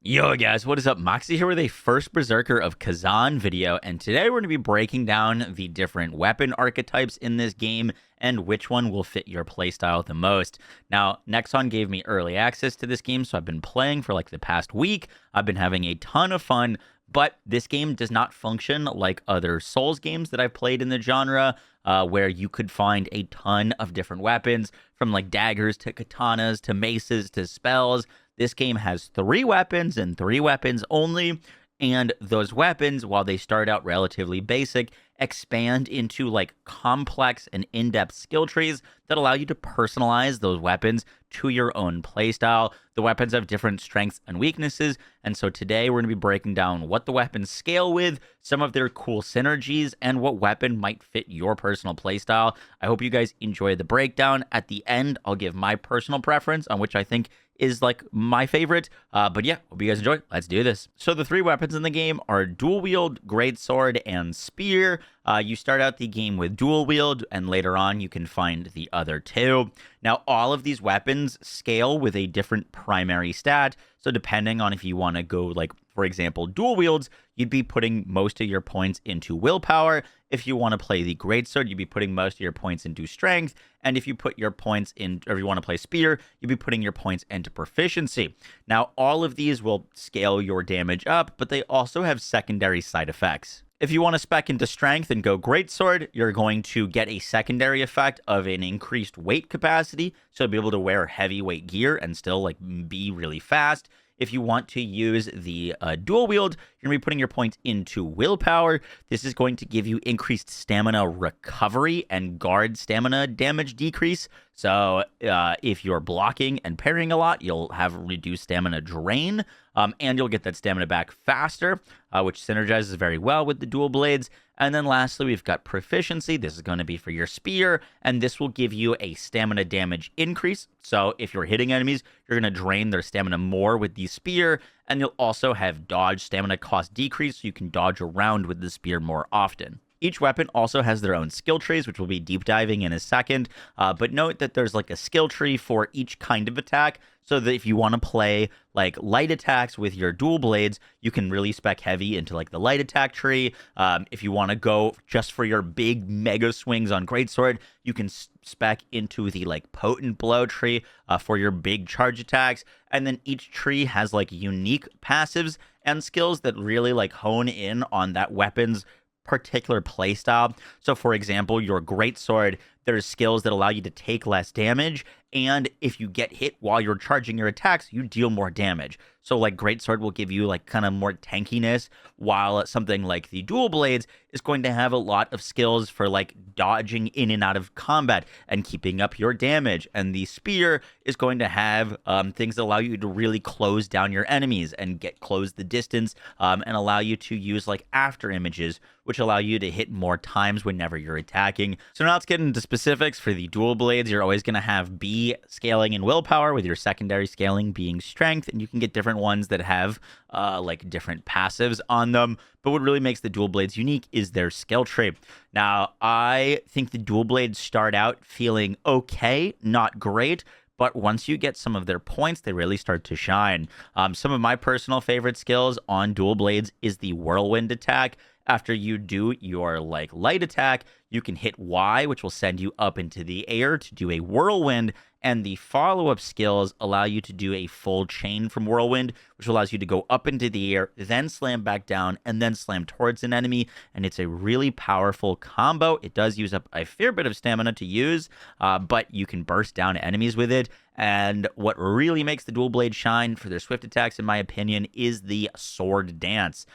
Yo guys, what is up? Moxie here with a First Berserker of Khazan video, and today we're going to be breaking down the different weapon archetypes in this game and which one will fit your playstyle the most. Now, Nexon gave me early access to this game, so I've been playing for like the past week. I've been having a ton of fun, but this game does not function like other Souls games that I've played in the genre, where you could find a ton of different weapons, from like daggers to katanas to maces to spells. This game has 3 weapons and 3 weapons only, and those weapons, while they start out relatively basic, expand into like complex and in-depth skill trees that allow you to personalize those weapons to your own playstyle. The weapons have different strengths and weaknesses, and so today we're going to be breaking down what the weapons scale with, some of their cool synergies, and what weapon might fit your personal playstyle. I hope you guys enjoy the breakdown. At the end, I'll give my personal preference on which I think is like my favorite. But yeah, hope you guys enjoy. Let's do this. So the 3 weapons in the game are dual wield, greatsword, and spear. You start out the game with dual wield, and later on you can find the other 2. Now, all of these weapons scale with a different primary stat. So depending on if you want to go, like, for example, dual wields, you'd be putting most of your points into willpower. If you want to play the greatsword, you'd be putting most of your points into strength. And if you put your points in, or if you want to play spear, you'd be putting your points into proficiency. Now, all of these will scale your damage up, but they also have secondary side effects. If you want to spec into strength and go greatsword, you're going to get a secondary effect of an increased weight capacity, so you'll be able to wear heavyweight gear and still like be really fast. If you want to use the dual wield, you're going to be putting your points into willpower. This is going to give you increased stamina recovery and guard stamina damage decrease. So if you're blocking and parrying a lot, you'll have reduced stamina drain, and you'll get that stamina back faster, which synergizes very well with the dual blades. And then lastly, we've got proficiency. This is going to be for your spear, and this will give you a stamina damage increase. So if you're hitting enemies, you're going to drain their stamina more with the spear, and you'll also have dodge stamina cost decrease, so you can dodge around with the spear more often. Each weapon also has their own skill trees, which we'll be deep diving in a second. But note that there's like a skill tree for each kind of attack, so that if you want to play like light attacks with your dual blades, you can really spec heavy into like the light attack tree. If you want to go just for your big mega swings on greatsword, you can spec into the like potent blow tree for your big charge attacks. And then each tree has like unique passives and skills that really like hone in on that weapon's particular playstyle. So for example, your greatsword, there's skills that allow you to take less damage, and if you get hit while you're charging your attacks, you deal more damage. So like greatsword will give you like kind of more tankiness, while something like the dual blades is going to have a lot of skills for like dodging in and out of combat and keeping up your damage. And the spear is going to have things that allow you to really close down your enemies and close the distance, and allow you to use like after images, which allow you to hit more times whenever you're attacking. So now let's get into specifics. For the dual blades, you're always going to have B scaling in willpower, with your secondary scaling being strength, and you can get different ones that have like different passives on them. But what really makes the dual blades unique is their skill tree. Now, I think the dual blades start out feeling okay, not great, but once you get some of their points, they really start to shine. Some of my personal favorite skills on dual blades is the whirlwind attack. After you do your like light attack, you can hit Y, which will send you up into the air to do a whirlwind, and the follow-up skills allow you to do a full chain from whirlwind, which allows you to go up into the air, then slam back down, and then slam towards an enemy. And it's a really powerful combo. It does use up a fair bit of stamina to use, but you can burst down enemies with it. And what really makes the dual blade shine for their swift attacks, in my opinion, is the sword dance.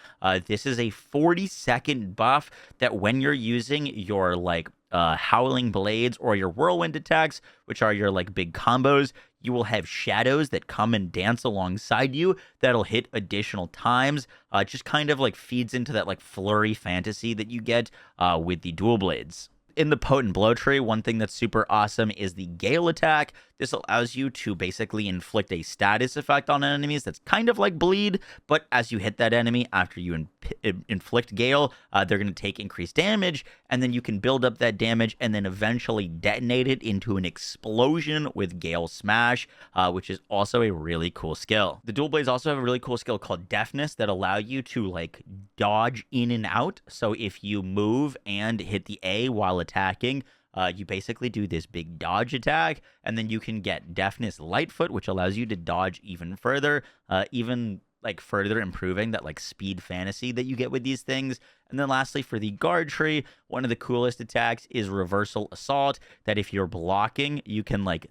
This is a 40-second buff that when you're using your like howling blades or your whirlwind attacks, which are your like big combos, you will have shadows that come and dance alongside you that'll hit additional times. It just kind of like feeds into that like flurry fantasy that you get with the dual blades. In the Potent Blow tree, one thing that's super awesome is the Gale attack. This allows you to basically inflict a status effect on enemies that's kind of like Bleed, but as you hit that enemy after you inflict Gale, they're going to take increased damage, and then you can build up that damage and then eventually detonate it into an explosion with Gale Smash, which is also a really cool skill. The Dual Blades also have a really cool skill called Deafness that allow you to like dodge in and out. So if you move and hit the A while attacking, you basically do this big dodge attack, and then you can get Deafness Lightfoot, which allows you to dodge even further, even like further improving that like speed fantasy that you get with these things. And then lastly, for the guard tree, one of the coolest attacks is Reversal Assault, that if you're blocking, you can like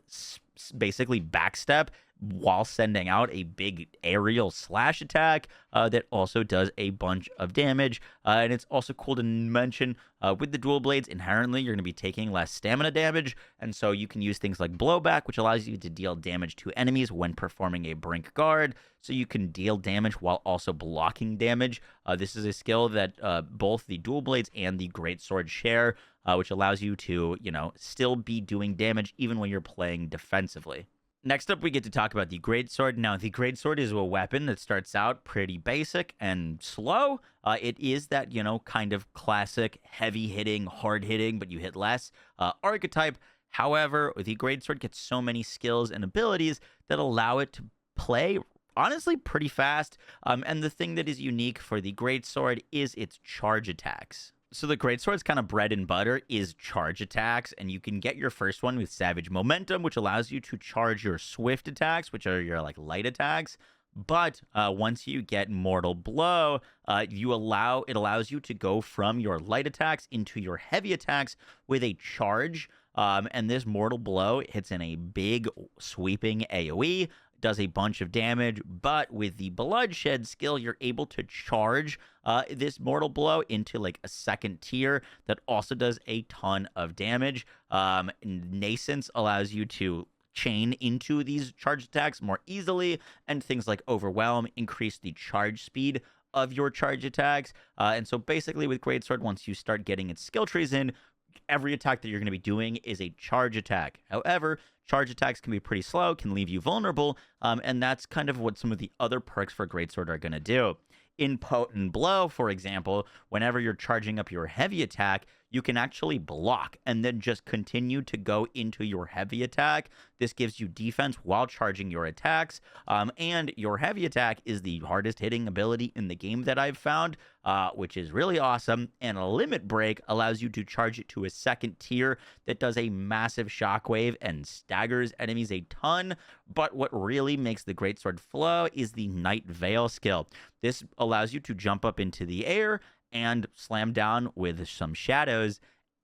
basically backstep while sending out a big aerial slash attack that also does a bunch of damage. And it's also cool to mention with the dual blades, inherently, you're going to be taking less stamina damage. And so you can use things like blowback, which allows you to deal damage to enemies when performing a brink guard. So you can deal damage while also blocking damage. This is a skill that both the dual blades and the greatsword share, which allows you to, still be doing damage even when you're playing defensively. Next up, we get to talk about the Greatsword. Now, the Greatsword is a weapon that starts out pretty basic and slow. It is that, kind of classic heavy-hitting, hard-hitting, but you hit less archetype. However, the Greatsword gets so many skills and abilities that allow it to play, honestly, pretty fast. And the thing that is unique for the Greatsword is its charge attacks. So the Greatsword's kind of bread and butter is charge attacks, and you can get your first one with Savage Momentum, which allows you to charge your swift attacks, which are your like light attacks. But once you get Mortal Blow, it allows you to go from your light attacks into your heavy attacks with a charge. And this Mortal Blow hits in a big sweeping AoE, does a bunch of damage, but with the Bloodshed skill, you're able to charge this Mortal Blow into like a second tier that also does a ton of damage. Nascence allows you to chain into these charge attacks more easily, and things like Overwhelm increase the charge speed of your charge attacks. And so basically with Greatsword, once you start getting its skill trees in, every attack that you're going to be doing is a charge attack. However, charge attacks can be pretty slow, can leave you vulnerable, and that's kind of what some of the other perks for Greatsword are going to do. In Potent Blow, for example, whenever you're charging up your heavy attack, you can actually block and then just continue to go into your heavy attack. This gives you defense while charging your attacks, and your heavy attack is the hardest hitting ability in the game that I've found, which is really awesome. And a Limit Break allows you to charge it to a second tier that does a massive shockwave and staggers enemies a ton. But what really makes the Greatsword flow is the Night Veil skill. This allows you to jump up into the air and slam down with some shadows.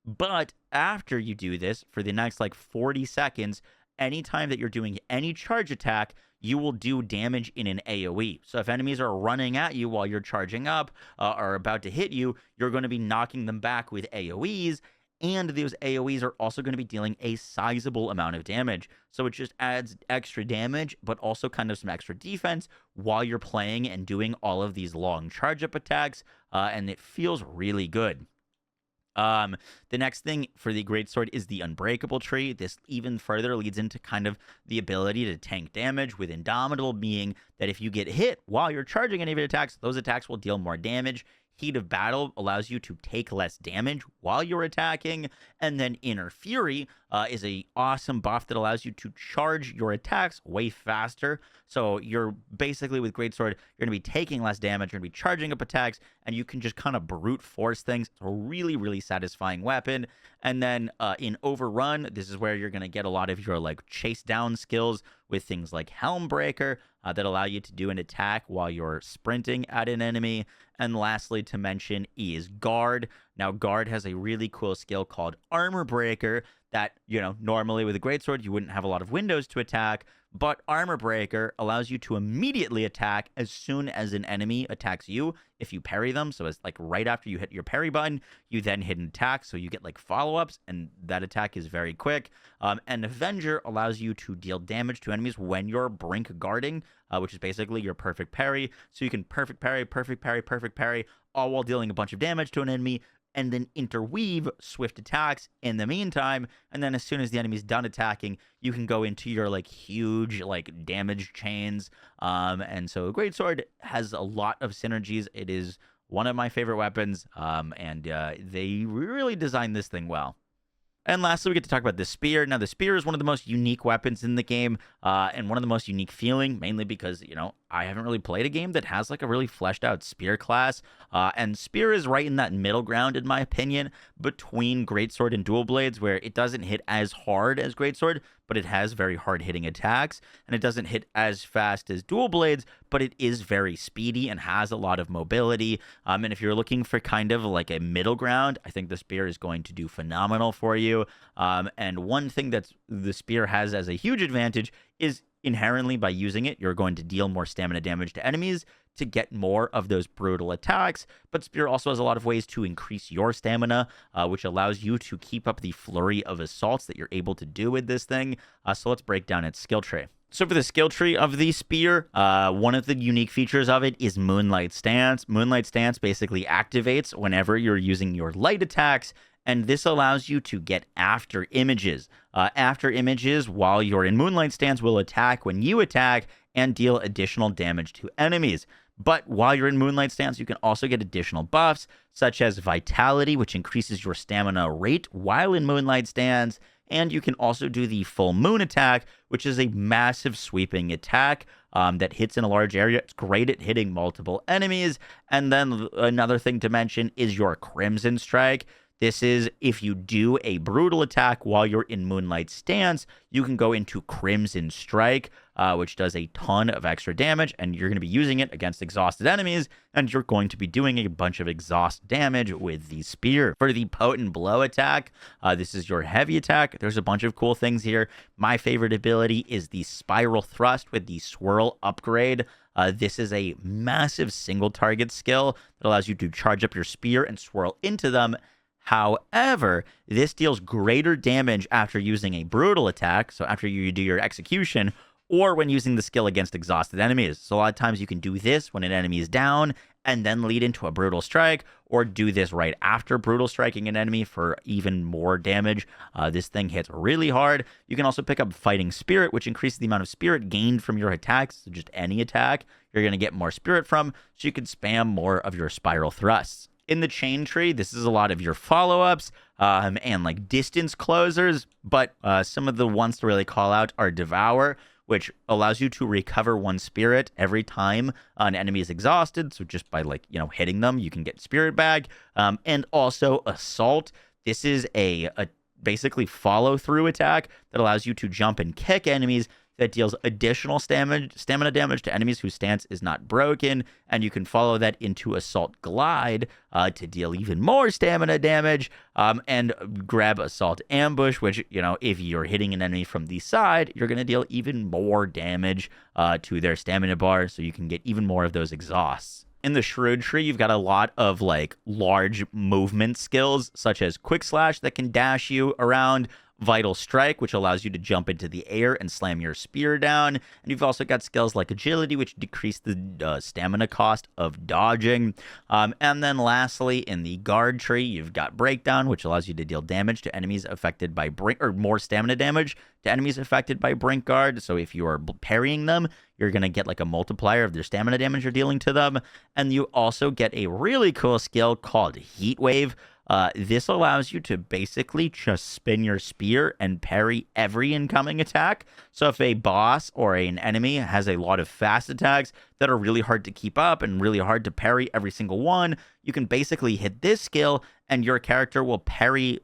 But after you do this, for the next like 40 seconds, anytime that you're doing any charge attack, you will do damage in an AoE. So if enemies are running at you while you're charging up, or about to hit you, you're going to be knocking them back with AoEs. And those AoEs are also going to be dealing a sizable amount of damage. So it just adds extra damage, but also kind of some extra defense while you're playing and doing all of these long charge-up attacks. And it feels really good. The next thing for the Greatsword is the Unbreakable tree. This even further leads into kind of the ability to tank damage, with Indomitable being that if you get hit while you're charging any of your attacks, those attacks will deal more damage. Heat of Battle allows you to take less damage while you're attacking. And then Inner Fury is a awesome buff that allows you to charge your attacks way faster. So you're basically, with Greatsword, you're going to be taking less damage, you're going to be charging up attacks, and you can just kind of brute force things. It's a really, really satisfying weapon. And then in Overrun, this is where you're going to get a lot of your like chase down skills with things like Helmbreaker that allow you to do an attack while you're sprinting at an enemy. And lastly to mention is Guard. Now, Guard has a really cool skill called Armor Breaker that, normally with a Greatsword, you wouldn't have a lot of windows to attack, but Armor Breaker allows you to immediately attack as soon as an enemy attacks you if you parry them. So it's like right after you hit your parry button, you then hit an attack, so you get like follow-ups, and that attack is very quick. And Avenger allows you to deal damage to enemies when you're brink guarding, which is basically your perfect parry. So you can perfect parry, all while dealing a bunch of damage to an enemy, and then interweave swift attacks in the meantime. And then as soon as the enemy's done attacking, you can go into your like huge like damage chains. And so Greatsword has a lot of synergies. It is one of my favorite weapons, and they really designed this thing well. And lastly, we get to talk about the spear. Now, the spear is one of the most unique weapons in the game, and one of the most unique feeling, mainly because, I haven't really played a game that has like a really fleshed out spear class. And spear is right in that middle ground, in my opinion, between Greatsword and Dual Blades, where it doesn't hit as hard as Greatsword, but it has very hard hitting attacks, and it doesn't hit as fast as Dual Blades, but it is very speedy and has a lot of mobility. And if you're looking for kind of like a middle ground, I think the spear is going to do phenomenal for you. And one thing that the spear has as a huge advantage is inherently by using it, you're going to deal more stamina damage to enemies to get more of those brutal attacks. But spear also has a lot of ways to increase your stamina, which allows you to keep up the flurry of assaults that you're able to do with this thing. So let's break down its skill tree. So for the skill tree of the spear, one of the unique features of it is Moonlight Stance. Moonlight Stance basically activates whenever you're using your light attacks, and this allows you to get after images. After images, while you're in Moonlight Stance, will attack when you attack and deal additional damage to enemies. But while you're in Moonlight Stance, you can also get additional buffs, such as Vitality, which increases your stamina rate while in Moonlight Stance. And you can also do the Full Moon attack, which is a massive sweeping attack that hits in a large area. It's great at hitting multiple enemies. And then another thing to mention is your Crimson Strike. This is if you do a brutal attack while you're in Moonlight Stance, you can go into Crimson Strike, which does a ton of extra damage, and you're going to be using it against exhausted enemies, and you're going to be doing a bunch of exhaust damage with the spear. For the Potent Blow attack, this is your heavy attack. There's a bunch of cool things here. My favorite ability is the Spiral Thrust with the Swirl upgrade. This is a massive single target skill that allows you to charge up your spear and swirl into them. However, this deals greater damage after using a brutal attack, so after you do your execution, or when using the skill against exhausted enemies. So a lot of times you can do this when an enemy is down and then lead into a brutal strike, or do this right after brutal striking an enemy for even more damage. This thing hits really hard. You can also pick up Fighting Spirit, which increases the amount of spirit gained from your attacks. So just any attack, you're going to get more spirit from, so you can spam more of your spiral thrusts. In the chain tree, this is a lot of your follow-ups and like distance closers, but some of the ones to really call out are Devour, which allows you to recover one spirit every time an enemy is exhausted. So just by hitting them, you can get spirit back. And also Assault. This is a basically follow-through attack that allows you to jump and kick enemies that deals additional stamina damage to enemies whose stance is not broken, and you can follow that into Assault Glide to deal even more stamina damage, and grab Assault Ambush, which, if you're hitting an enemy from the side, you're going to deal even more damage to their stamina bar, so you can get even more of those exhausts. In the Shroud Tree, you've got a lot of large movement skills, such as Quick Slash that can dash you around, Vital Strike, which allows you to jump into the air and slam your spear down. And you've also got skills like Agility, which decrease the stamina cost of dodging. And then lastly, in the Guard Tree, you've got Breakdown, which allows you to deal damage to enemies affected by Brink, or more stamina damage to enemies affected by Brink Guard. So if you are parrying them, you're going to get a multiplier of their stamina damage you're dealing to them. And you also get a really cool skill called Heat Wave. This allows you to basically just spin your spear and parry every incoming attack. So if a boss or an enemy has a lot of fast attacks that are really hard to keep up and really hard to parry every single one, you can basically hit this skill and your character will parry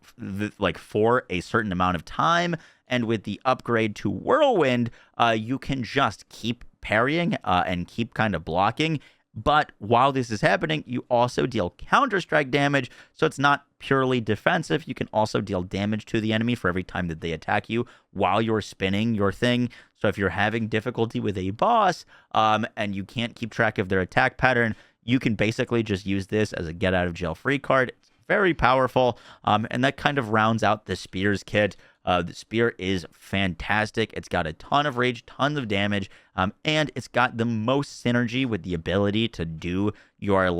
for a certain amount of time. And with the upgrade to Whirlwind, you can just keep parrying and keep kind of blocking. But while this is happening, you also deal counter-strike damage, so it's not purely defensive. You can also deal damage to the enemy for every time that they attack you while you're spinning your thing. So if you're having difficulty with a boss and you can't keep track of their attack pattern, you can basically just use this as a get-out-of-jail-free card. It's very powerful, and that kind of rounds out the Spears kit. The spear is fantastic. It's got a ton of rage, tons of damage, and it's got the most synergy with the ability to do your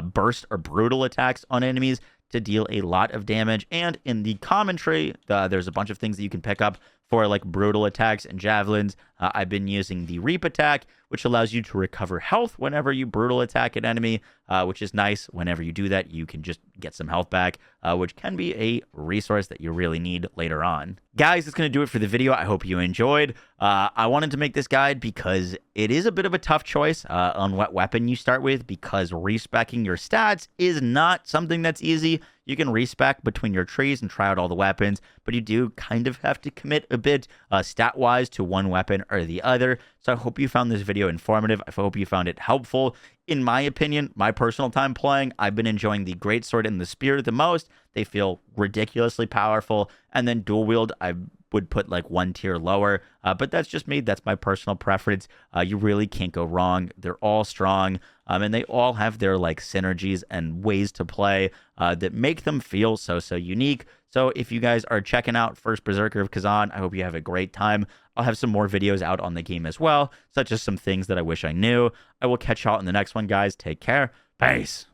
burst or brutal attacks on enemies to deal a lot of damage. And in the commentary, there's a bunch of things that you can pick up for like brutal attacks and javelins. I've been using the Reap attack, which allows you to recover health whenever you brutal attack an enemy, which is nice. Whenever you do that, you can just get some health back, which can be a resource that you really need later on. Guys, that's going to do it for the video. I hope you enjoyed. I wanted to make this guide because it is a bit of a tough choice on what weapon you start with, because respeccing your stats is not something that's easy. You can respec between your trees and try out all the weapons, but you do kind of have to commit a bit stat-wise to one weapon or the other. So I hope you found this video informative. I hope you found it helpful. In my opinion, my personal time playing, I've been enjoying the Greatsword and the Spear the most. They feel ridiculously powerful. And then dual wield, I would put like one tier lower, but that's just me. That's my personal preference. You really can't go wrong. They're all strong, and they all have their like synergies and ways to play that make them feel so unique. So if you guys are checking out First Berserker of Khazan, I hope you have a great time. I'll have some more videos out on the game as well, such as some things that I wish I knew. I will catch y'all in the next one, guys. Take care. Peace.